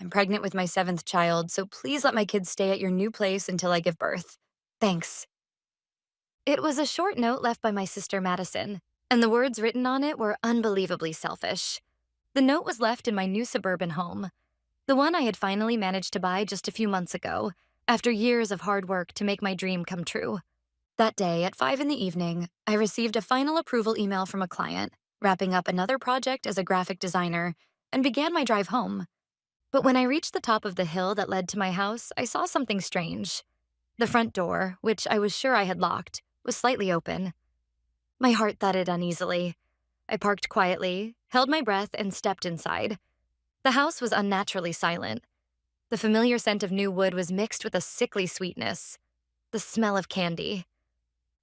I'm pregnant with my seventh child, so please let my kids stay at your new place until I give birth. Thanks. It was a short note left by my sister Madison, and the words written on it were unbelievably selfish. The note was left in my new suburban home, the one I had finally managed to buy just a few months ago, after years of hard work to make my dream come true. That day, at 5 in the evening, I received a final approval email from a client, wrapping up another project as a graphic designer, and began my drive home. But when I reached the top of the hill that led to my house, I saw something strange. The front door, which I was sure I had locked, was slightly open. My heart thudded uneasily. I parked quietly, held my breath, and stepped inside. The house was unnaturally silent. The familiar scent of new wood was mixed with a sickly sweetness, the smell of candy.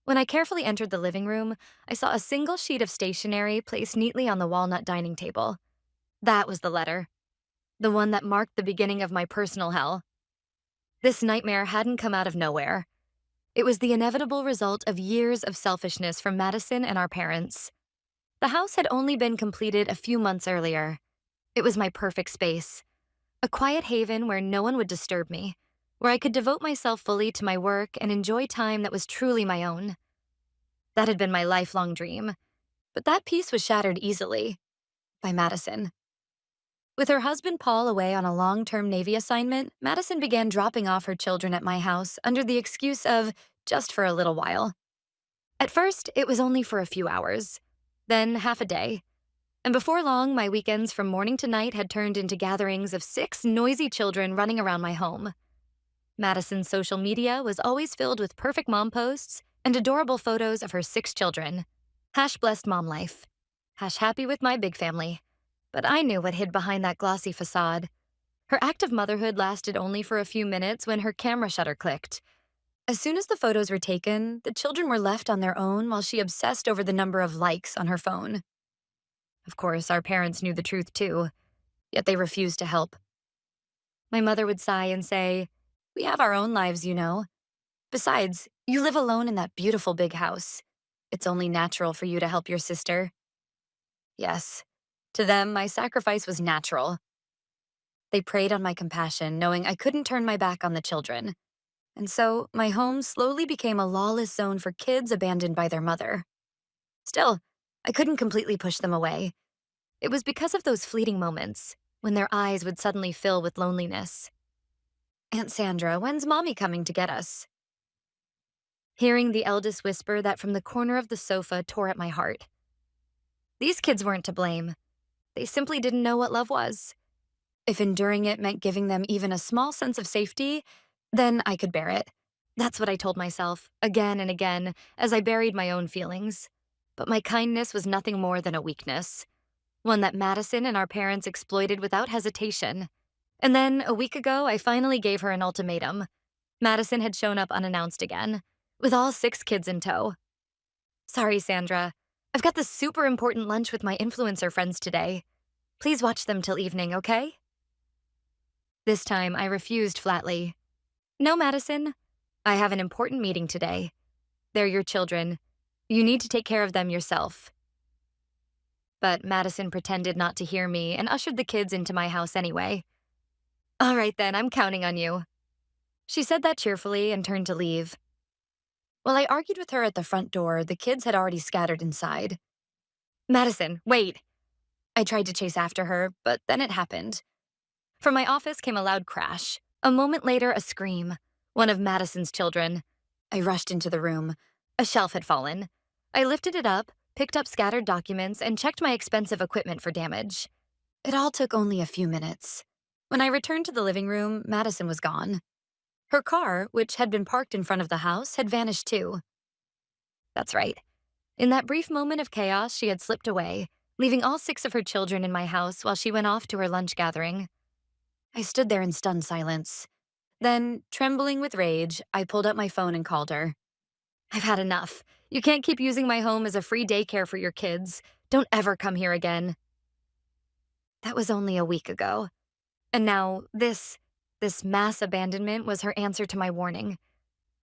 When I carefully entered the living room, I saw a single sheet of stationery placed neatly on the walnut dining table. That was the letter, the one that marked the beginning of my personal hell. This nightmare hadn't come out of nowhere. It was the inevitable result of years of selfishness from Madison and our parents. The house had only been completed a few months earlier. It was my perfect space, a quiet haven where no one would disturb me, where I could devote myself fully to my work and enjoy time that was truly my own. That had been my lifelong dream, but that peace was shattered easily by Madison. With her husband Paul away on a long-term Navy assignment, Madison began dropping off her children at my house under the excuse of just for a little while. At first, it was only for a few hours, then half a day. And before long, my weekends from morning to night had turned into gatherings of 6 noisy children running around my home. Madison's social media was always filled with perfect mom posts and adorable photos of her 6 children. Hash blessed mom life. Hash happy with my big family. But I knew what hid behind that glossy facade. Her act of motherhood lasted only for a few minutes when her camera shutter clicked. As soon as the photos were taken, the children were left on their own while she obsessed over the number of likes on her phone. Of course, our parents knew the truth too, yet they refused to help. My mother would sigh and say, "We have our own lives, you know. Besides, you live alone in that beautiful big house. It's only natural for you to help your sister." Yes, to them, my sacrifice was natural. They preyed on my compassion, knowing I couldn't turn my back on the children. And so, my home slowly became a lawless zone for kids abandoned by their mother. Still, I couldn't completely push them away. It was because of those fleeting moments, when their eyes would suddenly fill with loneliness. "Aunt Sandra, when's Mommy coming to get us?" Hearing the eldest whisper that from the corner of the sofa tore at my heart. These kids weren't to blame. They simply didn't know what love was. If enduring it meant giving them even a small sense of safety, then I could bear it. That's what I told myself, again and again, as I buried my own feelings. But my kindness was nothing more than a weakness, one that Madison and our parents exploited without hesitation. And then, a week ago, I finally gave her an ultimatum. Madison had shown up unannounced again, with all 6 kids in tow. "Sorry, Sandra. I've got this super important lunch with my influencer friends today. Please watch them till evening, okay?" This time, I refused flatly. "No, Madison. I have an important meeting today. They're your children. You need to take care of them yourself." But Madison pretended not to hear me and ushered the kids into my house anyway. "All right then, I'm counting on you." She said that cheerfully and turned to leave. While I argued with her at the front door, the kids had already scattered inside. "Madison, wait." I tried to chase after her, but then it happened. From my office came a loud crash. A moment later, a scream. One of Madison's children. I rushed into the room. A shelf had fallen. I lifted it up, picked up scattered documents, and checked my expensive equipment for damage. It all took only a few minutes. When I returned to the living room, Madison was gone. Her car, which had been parked in front of the house, had vanished too. That's right. In that brief moment of chaos, she had slipped away, leaving all 6 of her children in my house while she went off to her lunch gathering. I stood there in stunned silence. Then, trembling with rage, I pulled out my phone and called her. "I've had enough. You can't keep using my home as a free daycare for your kids. Don't ever come here again." That was only a week ago. And now, this mass abandonment was her answer to my warning.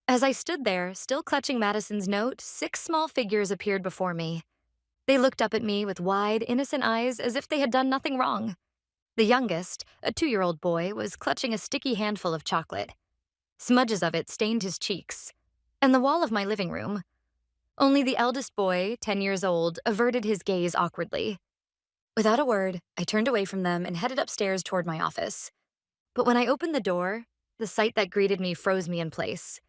As I stood there, still clutching Madison's note, 6 small figures appeared before me. They looked up at me with wide, innocent eyes as if they had done nothing wrong. The youngest, a 2-year-old boy, was clutching a sticky handful of chocolate. Smudges of it stained his cheeks. And the wall of my living room. Only the eldest boy, 10 years old, averted his gaze awkwardly. Without a word, I turned away from them and headed upstairs toward my office. But when I opened the door, the sight that greeted me froze me in place.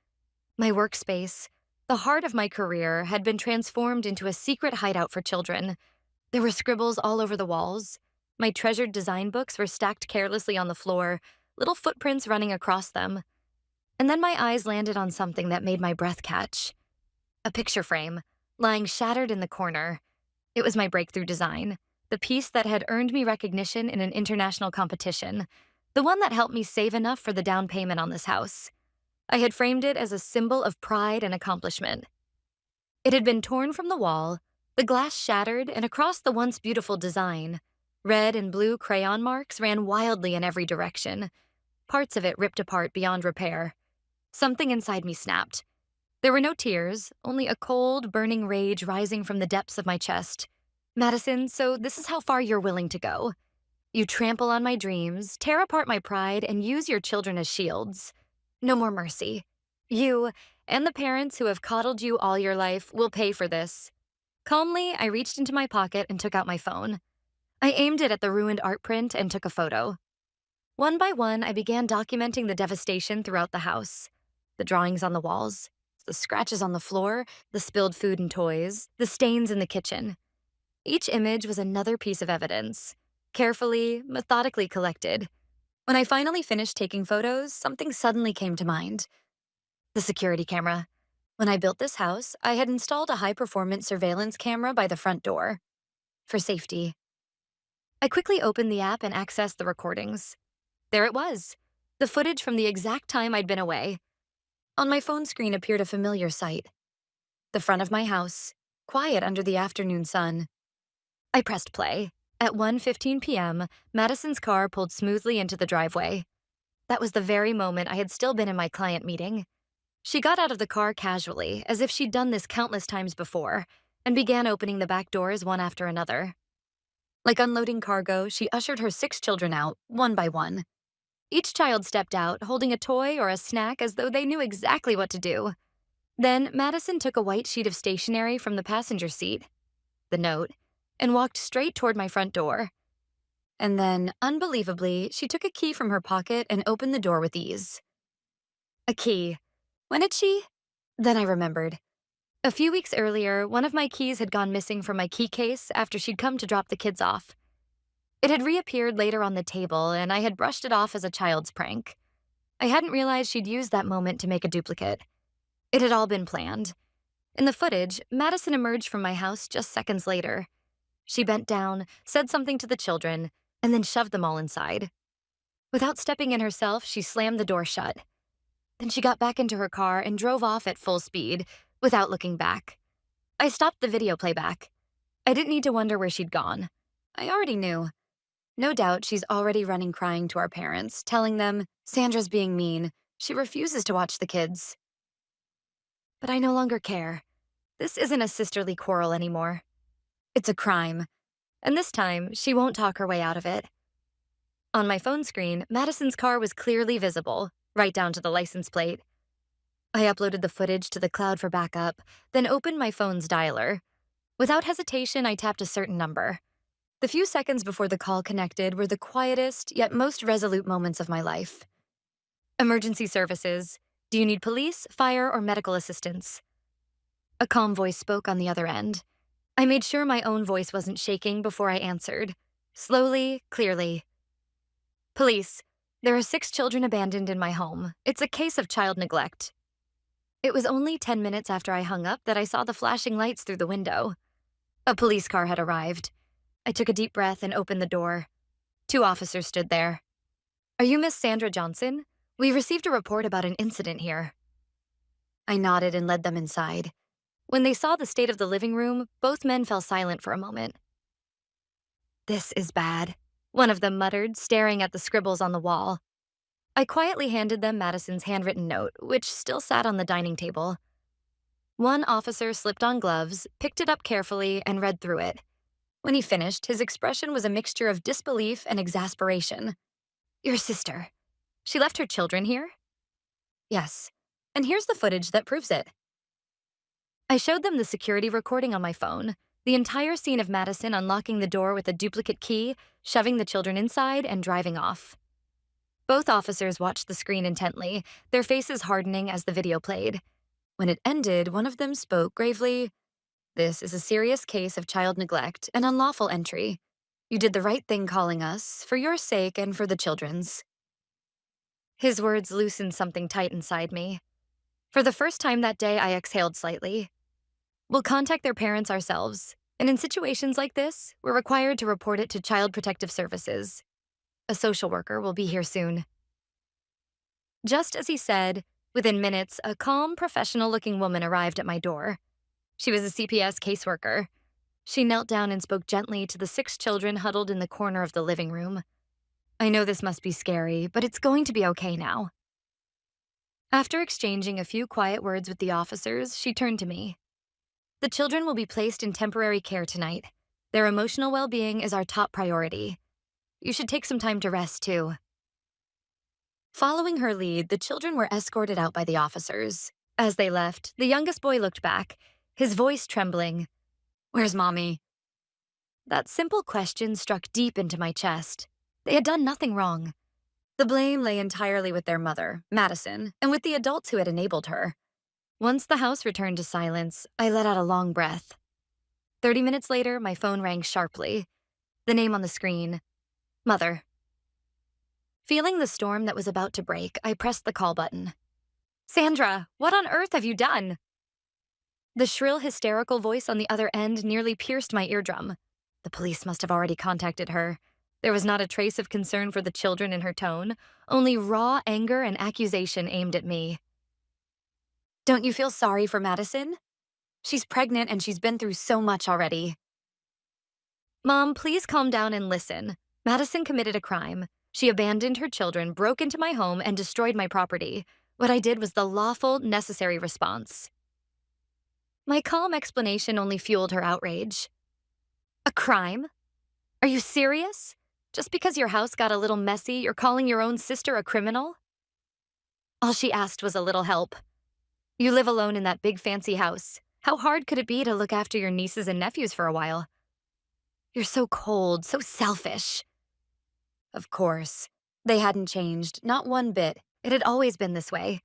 My workspace, the heart of my career, had been transformed into a secret hideout for children. There were scribbles all over the walls. My treasured design books were stacked carelessly on the floor, little footprints running across them. And then my eyes landed on something that made my breath catch. A picture frame, lying shattered in the corner. It was my breakthrough design, the piece that had earned me recognition in an international competition, the one that helped me save enough for the down payment on this house. I had framed it as a symbol of pride and accomplishment. It had been torn from the wall, the glass shattered, and across the once beautiful design, red and blue crayon marks ran wildly in every direction, parts of it ripped apart beyond repair. Something inside me snapped. There were no tears, only a cold, burning rage rising from the depths of my chest. Madison, so this is how far you're willing to go. You trample on my dreams, tear apart my pride, and use your children as shields. No more mercy. You, and the parents who have coddled you all your life, will pay for this. Calmly, I reached into my pocket and took out my phone. I aimed it at the ruined art print and took a photo. One by one, I began documenting the devastation throughout the house. The drawings on the walls, the scratches on the floor, the spilled food and toys, the stains in the kitchen. Each image was another piece of evidence, carefully, methodically collected. When I finally finished taking photos, something suddenly came to mind. The security camera. When I built this house, I had installed a high-performance surveillance camera by the front door. For safety. I quickly opened the app and accessed the recordings. There it was, the footage from the exact time I'd been away. On my phone screen appeared a familiar sight. The front of my house, quiet under the afternoon sun. I pressed play. At 1:15 p.m., Madison's car pulled smoothly into the driveway. That was the very moment I had still been in my client meeting. She got out of the car casually, as if she'd done this countless times before, and began opening the back doors one after another. Like unloading cargo, she ushered her 6 children out, one by one. Each child stepped out, holding a toy or a snack as though they knew exactly what to do. Then Madison took a white sheet of stationery from the passenger seat, the note, and walked straight toward my front door. And then, unbelievably, she took a key from her pocket and opened the door with ease. A key. When did she? Then I remembered. A few weeks earlier, one of my keys had gone missing from my key case after she'd come to drop the kids off. It had reappeared later on the table, and I had brushed it off as a child's prank. I hadn't realized she'd used that moment to make a duplicate. It had all been planned. In the footage, Madison emerged from my house just seconds later. She bent down, said something to the children, and then shoved them all inside. Without stepping in herself, she slammed the door shut. Then she got back into her car and drove off at full speed, without looking back. I stopped the video playback. I didn't need to wonder where she'd gone. I already knew. No doubt she's already running crying to our parents, telling them, Sandra's being mean. She refuses to watch the kids. But I no longer care. This isn't a sisterly quarrel anymore. It's a crime. And this time, she won't talk her way out of it. On my phone screen, Madison's car was clearly visible, right down to the license plate. I uploaded the footage to the cloud for backup, then opened my phone's dialer. Without hesitation, I tapped a certain number. The few seconds before the call connected were the quietest, yet most resolute moments of my life. Emergency services. Do you need police, fire, or medical assistance? A calm voice spoke on the other end. I made sure my own voice wasn't shaking before I answered. Slowly, clearly. Police. There are 6 children abandoned in my home. It's a case of child neglect. It was only 10 minutes after I hung up that I saw the flashing lights through the window. A police car had arrived. I took a deep breath and opened the door. 2 officers stood there. Are you Miss Sandra Johnson? We received a report about an incident here. I nodded and led them inside. When they saw the state of the living room, both men fell silent for a moment. This is bad, one of them muttered, staring at the scribbles on the wall. I quietly handed them Madison's handwritten note, which still sat on the dining table. One officer slipped on gloves, picked it up carefully, and read through it. When he finished, his expression was a mixture of disbelief and exasperation. Your sister. She left her children here? Yes. And here's the footage that proves it. I showed them the security recording on my phone, the entire scene of Madison unlocking the door with a duplicate key, shoving the children inside, and driving off. Both officers watched the screen intently, their faces hardening as the video played. When it ended, one of them spoke gravely. This is a serious case of child neglect and unlawful entry. You did the right thing calling us, for your sake and for the children's. His words loosened something tight inside me. For the first time that day, I exhaled slightly. We'll contact their parents ourselves, and in situations like this, we're required to report it to Child Protective Services. A social worker will be here soon. Just as he said, within minutes, a calm, professional-looking woman arrived at my door. She was a CPS caseworker. She knelt down and spoke gently to the 6 children huddled in the corner of the living room. I know this must be scary, but it's going to be okay now. After exchanging a few quiet words with the officers, she turned to me. The children will be placed in temporary care tonight. Their emotional well-being is our top priority. You should take some time to rest, too. Following her lead, the children were escorted out by the officers. As they left, the youngest boy looked back, his voice trembling. Where's Mommy? That simple question struck deep into my chest. They had done nothing wrong. The blame lay entirely with their mother, Madison, and with the adults who had enabled her. Once the house returned to silence, I let out a long breath. 30 minutes later, my phone rang sharply. The name on the screen, Mother. Feeling the storm that was about to break, I pressed the call button. Sandra, what on earth have you done? The shrill, hysterical voice on the other end nearly pierced my eardrum. The police must have already contacted her. There was not a trace of concern for the children in her tone, only raw anger and accusation aimed at me. Don't you feel sorry for Madison? She's pregnant and she's been through so much already. Mom, please calm down and listen. Madison committed a crime. She abandoned her children, broke into my home, and destroyed my property. What I did was the lawful, necessary response. My calm explanation only fueled her outrage. A crime? Are you serious? Just because your house got a little messy, you're calling your own sister a criminal? All she asked was a little help. You live alone in that big fancy house. How hard could it be to look after your nieces and nephews for a while? You're so cold, so selfish. Of course. They hadn't changed, not one bit. It had always been this way.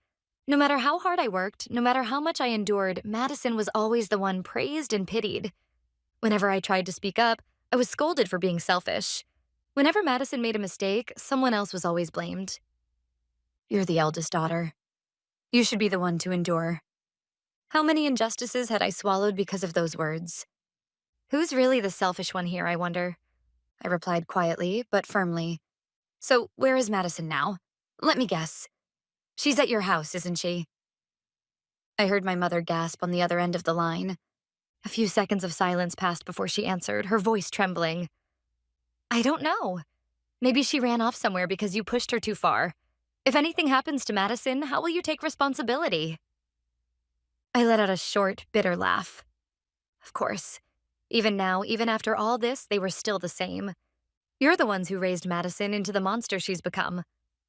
No matter how hard I worked, no matter how much I endured, Madison was always the one praised and pitied. Whenever I tried to speak up, I was scolded for being selfish. Whenever Madison made a mistake, someone else was always blamed. You're the eldest daughter. You should be the one to endure. How many injustices had I swallowed because of those words? Who's really the selfish one here, I wonder? I replied quietly, but firmly. So, where is Madison now? Let me guess. She's at your house, isn't she? I heard my mother gasp on the other end of the line. A few seconds of silence passed before she answered, her voice trembling. I don't know. Maybe she ran off somewhere because you pushed her too far. If anything happens to Madison, how will you take responsibility? I let out a short, bitter laugh. Of course. Even now, even after all this, they were still the same. You're the ones who raised Madison into the monster she's become.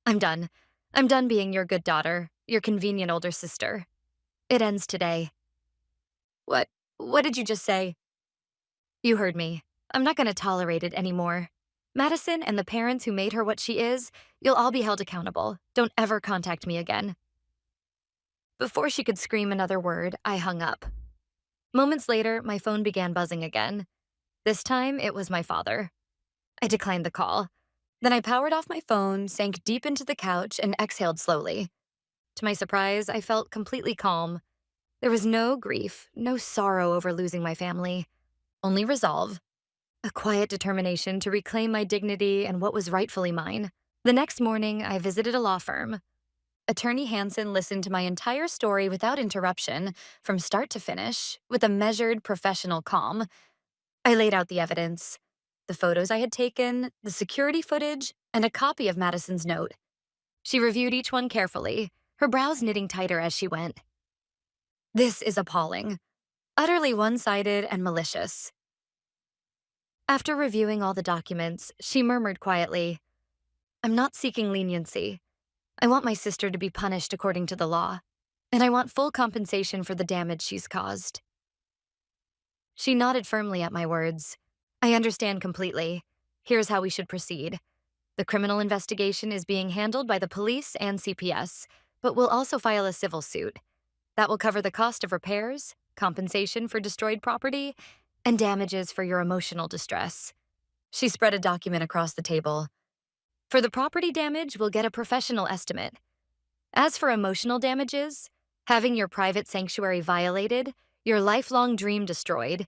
I'm done. I'm done being your good daughter, your convenient older sister. It ends today. What did you just say? You heard me. I'm not going to tolerate it anymore. Madison and the parents who made her what she is, you'll all be held accountable. Don't ever contact me again. Before she could scream another word, I hung up. Moments later, my phone began buzzing again. This time, it was my father. I declined the call. Then I powered off my phone, sank deep into the couch, and exhaled slowly. To my surprise, I felt completely calm. There was no grief, no sorrow over losing my family. Only resolve. A quiet determination to reclaim my dignity and what was rightfully mine. The next morning, I visited a law firm. Attorney Hansen listened to my entire story without interruption, from start to finish, with a measured, professional calm. I laid out the evidence. The photos I had taken, the security footage, and a copy of Madison's note. She reviewed each one carefully, her brows knitting tighter as she went. This is appalling. Utterly one-sided and malicious. After reviewing all the documents, she murmured quietly, I'm not seeking leniency. I want my sister to be punished according to the law, and I want full compensation for the damage she's caused. She nodded firmly at my words. I understand completely. Here's how we should proceed. The criminal investigation is being handled by the police and CPS, but we'll also file a civil suit. That will cover the cost of repairs, compensation for destroyed property, and damages for your emotional distress. She spread a document across the table. For the property damage, we'll get a professional estimate. As for emotional damages, having your private sanctuary violated, your lifelong dream destroyed,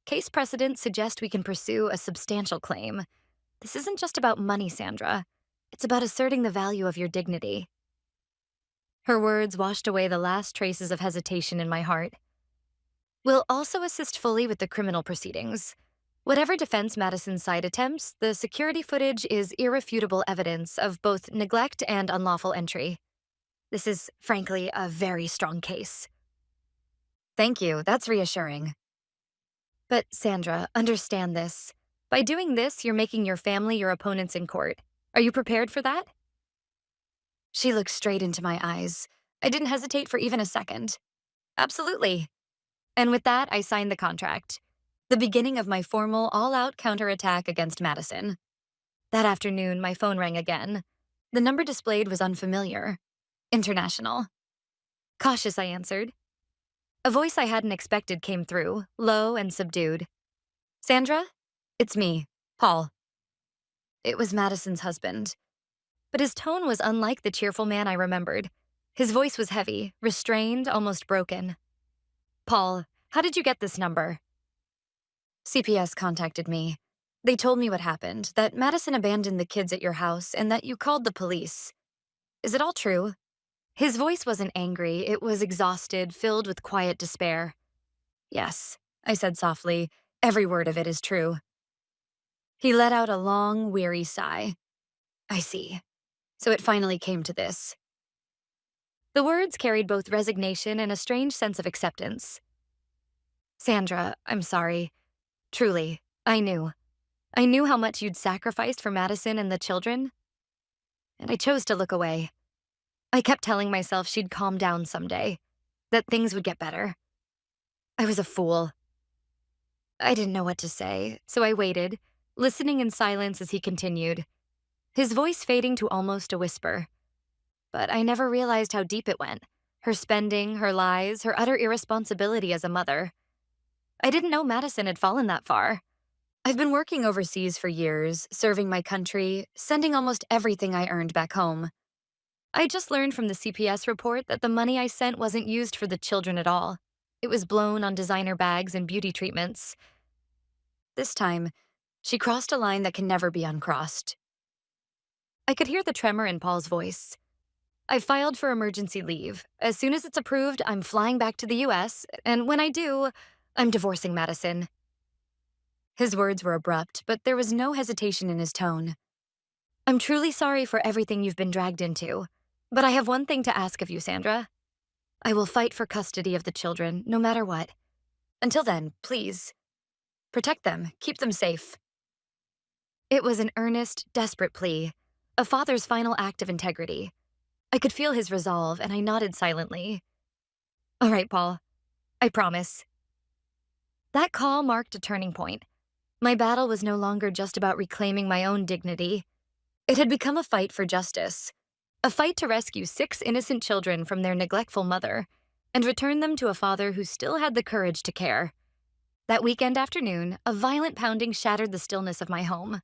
case precedents suggest we can pursue a substantial claim. This isn't just about money, Sandra. It's about asserting the value of your dignity. Her words washed away the last traces of hesitation in my heart. We'll also assist fully with the criminal proceedings. Whatever defense Madison's side attempts, the security footage is irrefutable evidence of both neglect and unlawful entry. This is, frankly, a very strong case. Thank you, that's reassuring. But, Sandra, understand this. By doing this, you're making your family your opponents in court. Are you prepared for that? She looked straight into my eyes. I didn't hesitate for even a second. Absolutely. And with that, I signed the contract. The beginning of my formal, all-out counterattack against Madison. That afternoon, my phone rang again. The number displayed was unfamiliar. International. Cautious, I answered. A voice I hadn't expected came through, low and subdued. Sandra? It's me, Paul. It was Madison's husband. But his tone was unlike the cheerful man I remembered. His voice was heavy, restrained, almost broken. Paul, how did you get this number? CPS contacted me. They told me what happened, that Madison abandoned the kids at your house and that you called the police. Is it all true? His voice wasn't angry, it was exhausted, filled with quiet despair. Yes, I said softly, every word of it is true. He let out a long, weary sigh. I see. So it finally came to this. The words carried both resignation and a strange sense of acceptance. Sandra, I'm sorry. Truly, I knew. I knew how much you'd sacrificed for Madison and the children. And I chose to look away. I kept telling myself she'd calm down someday, that things would get better. I was a fool. I didn't know what to say, so I waited, listening in silence as he continued, his voice fading to almost a whisper. But I never realized how deep it went. Her spending, her lies, her utter irresponsibility as a mother. I didn't know Madison had fallen that far. I've been working overseas for years, serving my country, sending almost everything I earned back home. I just learned from the CPS report that the money I sent wasn't used for the children at all. It was blown on designer bags and beauty treatments. This time, she crossed a line that can never be uncrossed. I could hear the tremor in Paul's voice. I filed for emergency leave. As soon as it's approved, I'm flying back to the US, and when I do, I'm divorcing Madison. His words were abrupt, but there was no hesitation in his tone. I'm truly sorry for everything you've been dragged into, but I have one thing to ask of you, Sandra. I will fight for custody of the children, no matter what. Until then, please, protect them, keep them safe. It was an earnest, desperate plea, a father's final act of integrity. I could feel his resolve, and I nodded silently. All right, Paul. I promise. That call marked a turning point. My battle was no longer just about reclaiming my own dignity. It had become a fight for justice, a fight to rescue 6 innocent children from their neglectful mother and return them to a father who still had the courage to care. That weekend afternoon, a violent pounding shattered the stillness of my home.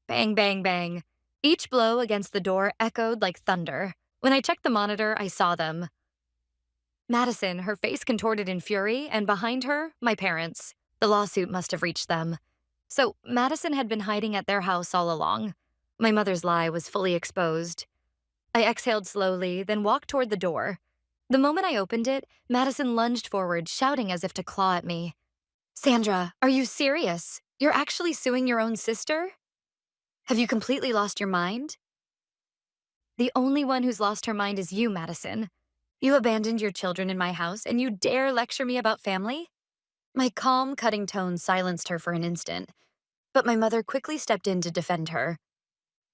Bang, bang, bang. Each blow against the door echoed like thunder. When I checked the monitor, I saw them. Madison, her face contorted in fury, and behind her, my parents. The lawsuit must have reached them. So Madison had been hiding at their house all along. My mother's lie was fully exposed. I exhaled slowly, then walked toward the door. The moment I opened it, Madison lunged forward, shouting as if to claw at me. Sandra, are you serious? You're actually suing your own sister? Have you completely lost your mind? The only one who's lost her mind is you, Madison. You abandoned your children in my house, and you dare lecture me about family? My calm, cutting tone silenced her for an instant. But my mother quickly stepped in to defend her.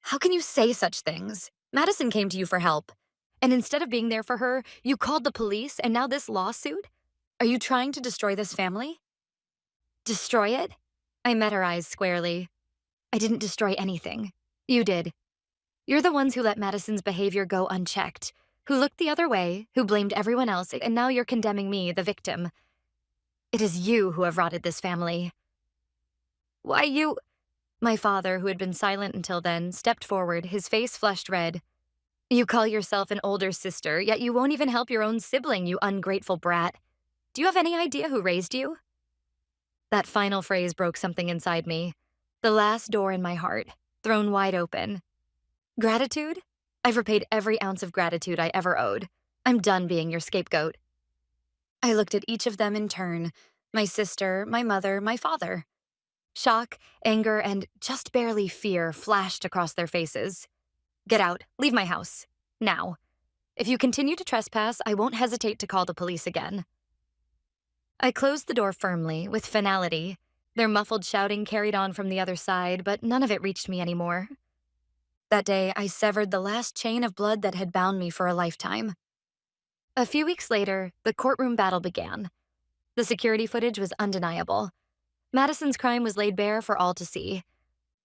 How can you say such things? Madison came to you for help. And instead of being there for her, you called the police and now this lawsuit? Are you trying to destroy this family? Destroy it? I met her eyes squarely. I didn't destroy anything. You did. You're the ones who let Madison's behavior go unchecked, who looked the other way, who blamed everyone else, and now you're condemning me, the victim. It is you who have rotted this family. Why you— My father, who had been silent until then, stepped forward, his face flushed red. You call yourself an older sister, yet you won't even help your own sibling, you ungrateful brat. Do you have any idea who raised you? That final phrase broke something inside me. The last door in my heart, thrown wide open. Gratitude? I've repaid every ounce of gratitude I ever owed. I'm done being your scapegoat. I looked at each of them in turn, my sister, my mother, my father. Shock, anger, and just barely fear flashed across their faces. Get out. Leave my house. Now. If you continue to trespass, I won't hesitate to call the police again. I closed the door firmly, with finality. Their muffled shouting carried on from the other side, but none of it reached me anymore. That day, I severed the last chain of blood that had bound me for a lifetime. A few weeks later, the courtroom battle began. The security footage was undeniable. Madison's crime was laid bare for all to see.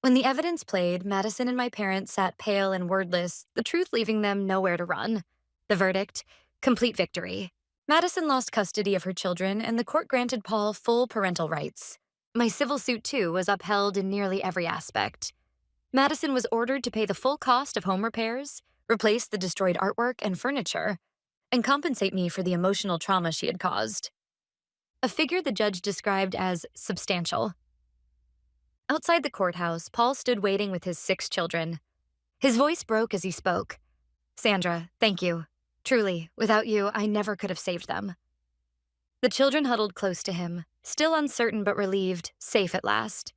When the evidence played, Madison and my parents sat pale and wordless, the truth leaving them nowhere to run. The verdict: complete victory. Madison lost custody of her children, and the court granted Paul full parental rights. My civil suit, too, was upheld in nearly every aspect. Madison was ordered to pay the full cost of home repairs, replace the destroyed artwork and furniture, and compensate me for the emotional trauma she had caused. A figure the judge described as substantial. Outside the courthouse, Paul stood waiting with his 6 children. His voice broke as he spoke. Sandra, thank you. Truly, without you, I never could have saved them. The children huddled close to him, still uncertain but relieved, safe at last.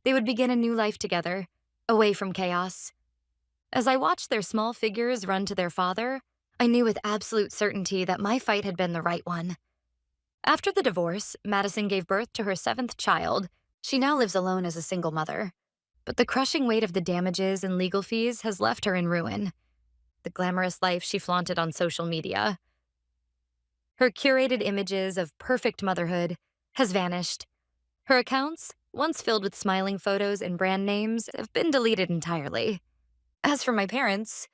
They would begin a new life together, away from chaos. As I watched their small figures run to their father, I knew with absolute certainty that my fight had been the right one. After the divorce, Madison gave birth to her 7th child. She now lives alone as a single mother. But the crushing weight of the damages and legal fees has left her in ruin. The glamorous life she flaunted on social media, her curated images of perfect motherhood, has vanished. Her accounts, once filled with smiling photos and brand names, have been deleted entirely. As for my parents,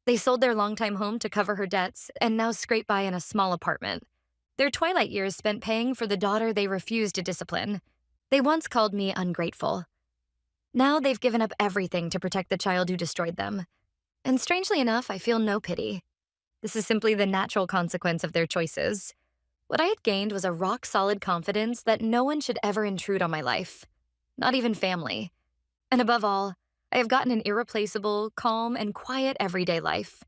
they sold their longtime home to cover her debts and now scrape by in a small apartment. Their twilight years spent paying for the daughter they refused to discipline. They once called me ungrateful. Now they've given up everything to protect the child who destroyed them. And strangely enough, I feel no pity. This is simply the natural consequence of their choices. What I had gained was a rock-solid confidence that no one should ever intrude on my life, not even family. And above all, I have gotten an irreplaceable, calm, and quiet everyday life.